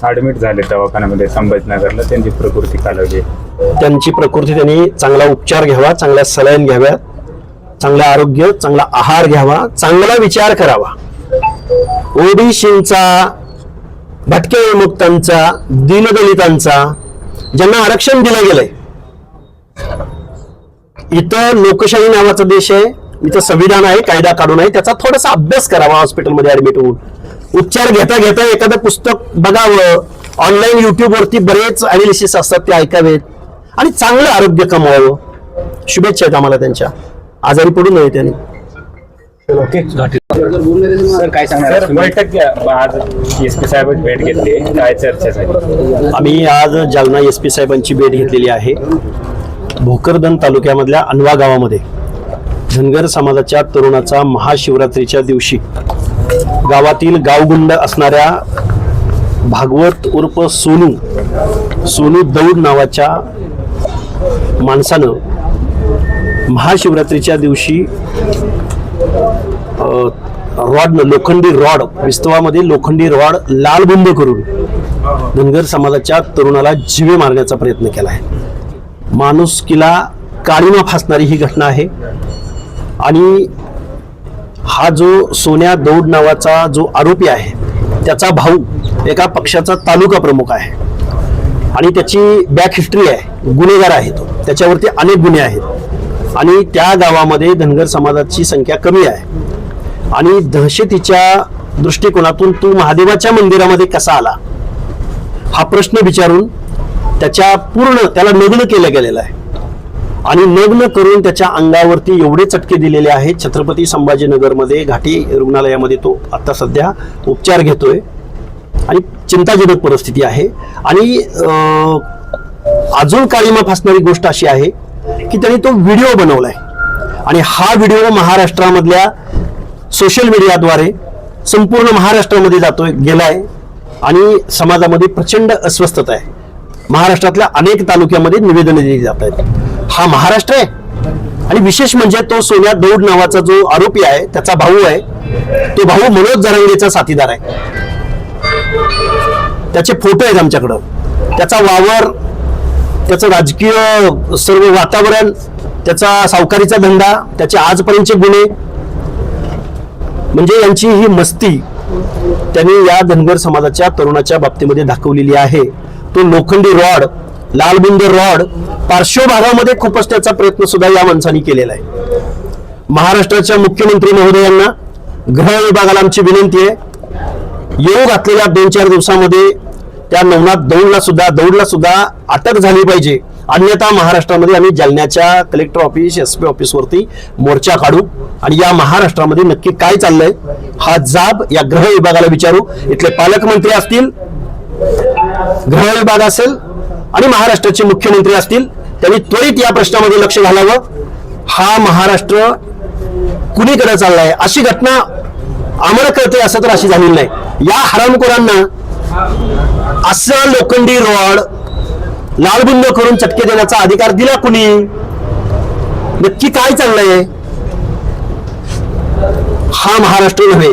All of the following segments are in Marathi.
ऍडमिट झाले दवाखान्यामध्ये संभाजीनगरला, त्यांची प्रकृती खालावली. त्यांची प्रकृती, त्यांनी चांगला उपचार घ्यावा, चांगल्या सलाईन घ्याव्या, चांगलं आरोग्य, चांगला आहार घ्यावा, चांगला विचार करावा. ओबीसींचा, भटक्या विमुक्तांचा, दीनदलितांचा, ज्यांना आरक्षण दिलं गेलंय, इथं लोकशाही नावाचा देश आहे, इथं संविधान आहे, कायदा कानून आहे, त्याचा थोडासा अभ्यास करावा. हॉस्पिटलमध्ये ऍडमिट होऊन उपचार घेता घेता एखादं पुस्तक बघावं, ऑनलाईन युट्यूबवरती बरेच अनालिसिस असतात ते ऐकावेत आणि चांगलं आरोग्य कमवावं. शुभेच्छा आहेत आम्हाला त्यांच्या. आजारी पडू नये त्यांनी. सर काय सांगणार? बैठक आज SP साहेब भेट घेतली, काय चर्चा झाली? आम्ही आज जालना SP साहेबांची भेट घेतलेली आहे. भोकरदन तालुक्यामधल्या अनवा गावामध्ये धनगर समाजाच्या तरुणाचा महाशिवरात्रीच्या दिवशी गावातील गावगुंड असणाऱ्या भागवत उर्फ सोनू दौड नावाच्या माणसानं महाशिवरात्रीच्या दिवशी लोखंडी रॉड, विस्तवामध्ये लोखंडी रॉड लालबुंद करून धनगर समाजाच्या तरुणाला जीवे मारण्याचा प्रयत्न केला आहे. माणुसकीला काळीमा फासणारी ही घटना आहे. आणि हा जो सोन्या दौड नावाचा जो आरोपी आहे, त्याचा भाऊ एका पक्षाचा तालुका प्रमुख आहे आणि त्याची बॅक हिस्ट्री आहे, गुन्हेगार आहे तो, त्याच्यावरती अनेक गुन्हे आहेत आणि त्या गावामध्ये धनगर समाजाची संख्या कमी आहे. आणि दहशतीच्या दृष्टिकोनातून तू महादेवाच्या मंदिरामध्ये कसा आला हा प्रश्न विचारून त्याला नग्न केलं गेलेलं आहे आणि नग्न करून त्याच्या अंगावरती एवढे चटके दिलेले आहेत. छत्रपती संभाजीनगरमध्ये घाटी रुग्णालयामध्ये तो आता सध्या उपचार घेतोय आणि चिंताजनक परिस्थिती आहे. आणि अजून काळीमा फासणारी गोष्ट अशी आहे की त्यांनी तो व्हिडिओ बनवलाय आणि हा व्हिडिओ महाराष्ट्रामधल्या सोशल मीडियाद्वारे संपूर्ण महाराष्ट्रामध्ये गेलाय आणि समाजामध्ये प्रचंड अस्वस्थता आहे. महाराष्ट्रातल्या अनेक तालुक्यामध्ये निवेदने दिली जात आहेत. हा महाराष्ट्र आहे. आणि विशेष म्हणजे तो सोन्या दौड नावाचा जो आरोपी आहे, त्याचा भाऊ आहे, तो भाऊ मनोज जरांगेचा साथीदार आहे. त्याचे फोटो आहेत आमच्याकडं. त्याचा वावर, त्याचं राजकीय सर्व वातावरण, त्याचा सावकारीचा धंदा, त्याचे आजपर्यंतचे गुन्हे, म्हणजे यांची ही मस्ती त्यांनी या धनगर समाजाच्या तरुणाच्या बाबतीमध्ये दाखवलेली आहे. तो लोखंडी रॉड, लालबुंद रॉड पार्श्वभागामध्ये खुपसण्याचा प्रयत्न सुद्धा या माणसाने केलेला आहे. महाराष्ट्राच्या मुख्यमंत्री महोदयांना, गृह विभागाला आमची विनंती आहे, येऊ घातलेल्या 2-4 दिवसामध्ये त्या नवनाथ दौडला सुद्धा अटक झाली पाहिजे. अन्यथा महाराष्ट्रामध्ये आम्ही जालन्याच्या कलेक्टर ऑफिस, SP ऑफिसवरती मोर्चा काढू आणि या महाराष्ट्रामध्ये नक्की काय चाललंय हा जाब या गृह विभागाला विचारू. इथले पालकमंत्री असतील, गृह विभाग असेल आणि महाराष्ट्राचे मुख्यमंत्री असतील, त्यांनी त्वरित या प्रश्नामध्ये लक्ष घालावं. हा महाराष्ट्र कुणीकडे चाललाय अशी घटना आम्हाला कळते असं तर अशी झालेली नाही. या हरामखोरांना असं लोखंडी रॉड लालबुंद करून चटके देण्याचा अधिकार दिला कुणी? नक्की काय चाललंय? हा महाराष्ट्र नव्हे,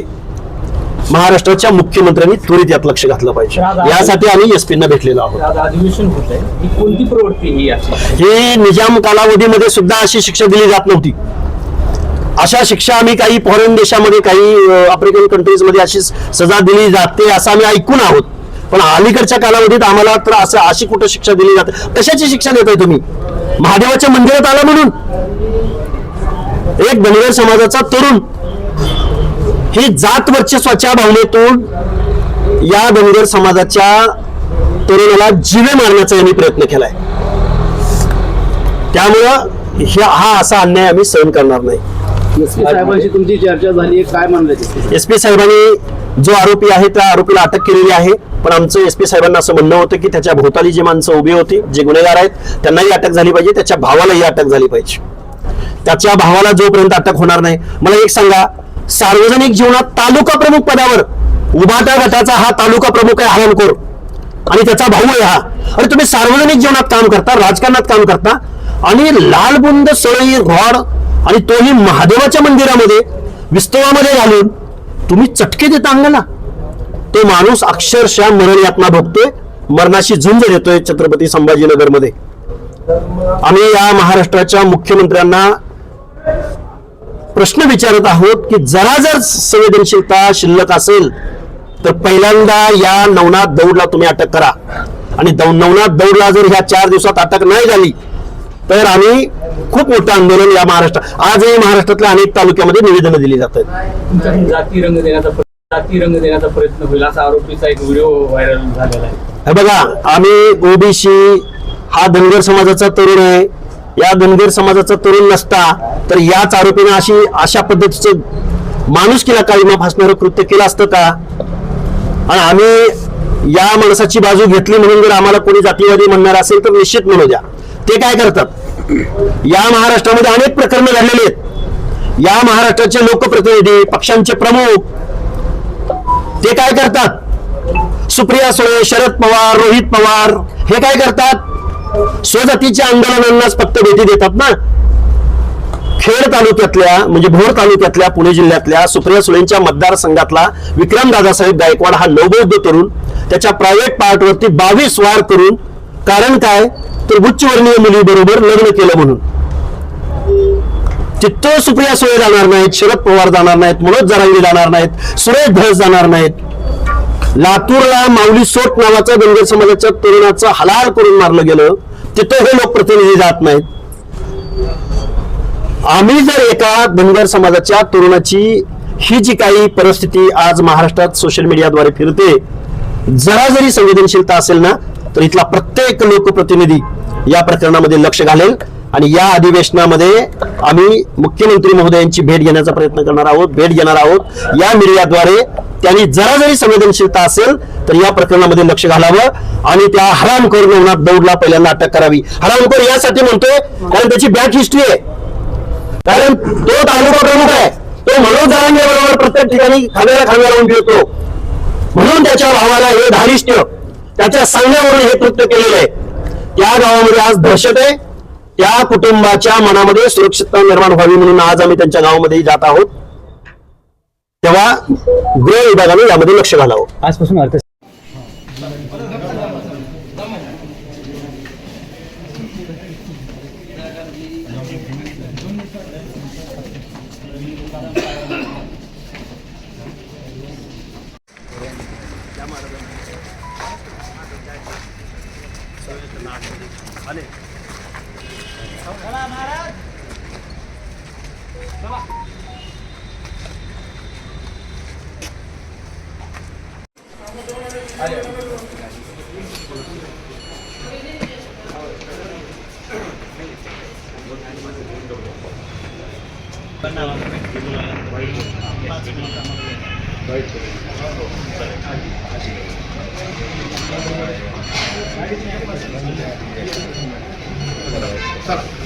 महाराष्ट्राच्या मुख्यमंत्र्यांनी त्वरित यात लक्ष घातलं पाहिजे. यासाठी आम्ही SP-ना भेटलेलो आहोत. अधिवेशन होत आहे, ही कोणती प्रवृत्ती ही निजाम कालावधीमध्ये सुद्धा अशी शिक्षा दिली जात नव्हती. अशा शिक्षा आम्ही काही फॉरेन देशामध्ये, काही आफ्रिकन कंट्रीजमध्ये अशी सजा दिली जाते असं आम्ही ऐकून आहोत. पण अलीकडच्या कालावधीत आम्हाला तर असं अशी कुठं शिक्षा दिली जाते? कशाची शिक्षा देताय तुम्ही? महादेवाच्या मंदिरात आला म्हणून एक धनगर समाजाचा तरुण ही जात वर्चस्वाच्या भावनेतून या धनगर समाजाच्या तरुणाला जीवे मारण्याचा यांनी प्रयत्न केलाय. त्यामुळं हा असा अन्याय आम्ही सहन करणार नाही. SP साहेबांशी तुमची चर्चा झाली, काय म्हणलं? SP साहेबांनी जो आरोपी आहे त्या आरोपीला अटक केलेली आहे. पण आमचं SP साहेबांना असं म्हणणं होतं की त्याच्या भोवताली जे माणसं उभी होती, जे गुन्हेगार आहेत, त्यांनाही अटक झाली पाहिजे, त्याच्या भावालाही अटक झाली पाहिजे. त्याच्या भावाला जोपर्यंत अटक होणार नाही, मला एक सांगा, सार्वजनिक जीवनात तालुका प्रमुख पदावर उभाटा गटाचा हा तालुका प्रमुख आहे हरणखोर आणि त्याचा भाऊ आहे हा. आणि तुम्ही सार्वजनिक जीवनात काम करता, राजकारणात काम करता आणि लालबुंद सळई रॉड आणि तोही महादेवाच्या मंदिरामध्ये विस्तवामध्ये घालून तुम्ही चटके देता अंगाला. तो माणूस अक्षरशः मरण यातना भोगतोय, मरणाशी झुंज देतोय छत्रपती संभाजीनगरमध्ये. आम्ही या महाराष्ट्राच्या मुख्यमंत्र्यांना प्रश्न विचारत आहोत की जरा जर संवेदनशीलता शिल्लक असेल तर पहिल्यांदा या नवनाथ दौडला तुम्ही अटक करा, आणि नवनाथ दौडला जर ह्या 4 दिवसात अटक नाही झाली तर आम्ही खूप मोठं आंदोलन या महाराष्ट्रात, आजही महाराष्ट्रातल्या अनेक तालुक्यामध्ये निवेदनं दिली जात आहेत. जाती रंग देण्याचा प्रयत्न होईल असा आरोपीचा एक व्हिडिओ व्हायरल झालेला आहे. हे बघा, आम्ही ओबीसी हा धनगर समाजाचा तरुण आहे. या धनगर समाजाचा तरुण नसता तर याच आरोपीने अशा पद्धतीचं माणुसकीला काळीमा फासणारं कृत्य केलं असतं का? आणि आम्ही या माणसाची बाजू घेतली म्हणून जर आम्हाला कोणी जातीवादी म्हणणार असेल तर निश्चित म्हणू द्या. ते काय करतात, या महाराष्ट्रामध्ये अनेक प्रकरणं घडलेली आहेत. या महाराष्ट्राचे लोकप्रतिनिधी, पक्षांचे प्रमुख ते काय करतात, सुप्रिया सुळे, शरद पवार, रोहित पवार हे काय करतात, स्वजातीच्या आंदोलनांनाच फक्त भेटी देतात ना. खेड तालुक्यातल्या म्हणजे भोर तालुक्यातल्या पुणे जिल्ह्यातल्या सुप्रिया सुळेंच्या मतदारसंघातला विक्रम दादासाहेब गायकवाड हा नवबौद्ध तरुण त्याच्या प्रायव्हेट पार्टवरती 22 वार करून, कारण काय तर उच्चवर्णीय मुलीबरोबर लग्न केलं म्हणून. तिथं सुप्रिया सुळे जाणार नाहीत, शरद पवार जाणार नाहीत, मनोज जरांगे जाणार नाहीत, सुरेश धस जाणार नाहीत. लातूरला माऊली सोट नावाचा धनगर समाजाच्या तरुणाचं हलाल करून मारलं गेलं, तिथं हे लोकप्रतिनिधी जात नाहीत. आम्ही जर एका धनगर समाजाच्या तरुणाची ही जी काही परिस्थिती आज महाराष्ट्रात सोशल मीडियाद्वारे फिरते, जरा जरी संवेदनशीलता असेल ना तर इथला प्रत्येक लोकप्रतिनिधी या प्रकरणामध्ये लक्ष घालेल. आणि या अधिवेशनामध्ये आम्ही मुख्यमंत्री महोदयांची भेट घेण्याचा प्रयत्न करणार आहोत, भेट घेणार आहोत. या मीडियाद्वारे त्यांनी जरा जरी संवेदनशीलता असेल तर या प्रकरणामध्ये लक्ष घालावं आणि त्या हरामखोर नवनाथ दौडला पहिल्यांदा अटक करावी. हरामखोर यासाठी म्हणतोय कारण त्याची बॅक हिस्ट्री आहे, कारण तो तालुका प्रमुख आहे, तो मनोज जरांगे बरोबर प्रत्येक ठिकाणी खांद्याला लावून फिरतो, म्हणून त्याच्या भावाला हे धारिष्ट्य, त्याच्या सांगण्यावरून हे कृत्य केलेलं आहे. त्या गावामध्ये आज दहशत आहे, त्या कुटुंबाच्या मनामध्ये सुरक्षितता निर्माण व्हावी म्हणून आज आम्ही त्यांच्या गावामध्ये जात आहोत. तेव्हा गृह विभागाने यामध्ये लक्ष घालावं. आजपासून अर्थ चला